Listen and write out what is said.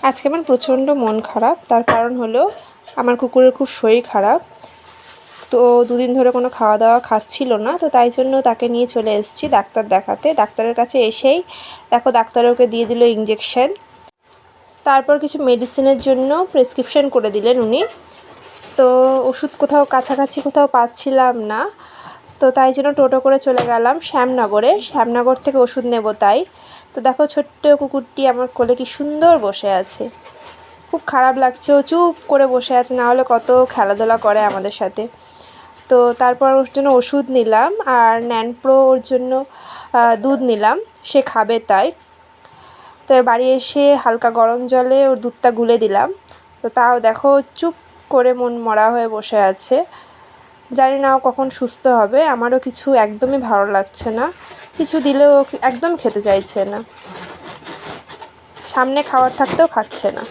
আজকে আমার প্রচণ্ড মন খারাপ। তার কারণ হলো আমার কুকুরের খুব শরীর খারাপ। তো দুদিন ধরে কোনো খাওয়া দাওয়া খাচ্ছিল না, তো তাই জন্য তাকে নিয়ে চলে এসেছি ডাক্তার দেখাতে। ডাক্তারের কাছে এসেই দেখো ডাক্তার ওকে দিয়ে দিল ইঞ্জেকশন, তারপর কিছু মেডিসিনের জন্য প্রেসক্রিপশন করে দিলেন উনি। তো ওষুধ কোথাও কাছাকাছি কোথাও পাচ্ছিলাম না, তো তাই জন্য টোটো করে চলে গেলাম শ্যামনগরে। শ্যামনগর থেকে ওষুধ নেব তাই। তো দেখো ছোট্ট কুকুরটি আমার কোলে কি সুন্দর বসে আছে। খুব খারাপ লাগছে, ও চুপ করে বসে আছে, না হলে কত খেলাধুলা করে আমাদের সাথে। তো তারপর ওর জন্য ওষুধ নিলাম, আর ন্যানপ্রো ওর জন্য দুধ নিলাম, সে খাবে তাই। তো বাড়ি এসে হালকা গরম জলে ওর দুধটা গুলে দিলাম। তো তাও দেখো চুপ করে মন মরা হয়ে বসে আছে। জানি না ও কখন সুস্থ হবে। আমারও কিছু একদমই ভালো লাগছে না, কিছু দিলেও একদম খেতে চাইছে না, সামনে খাবার থাকতেও খাচ্ছে না।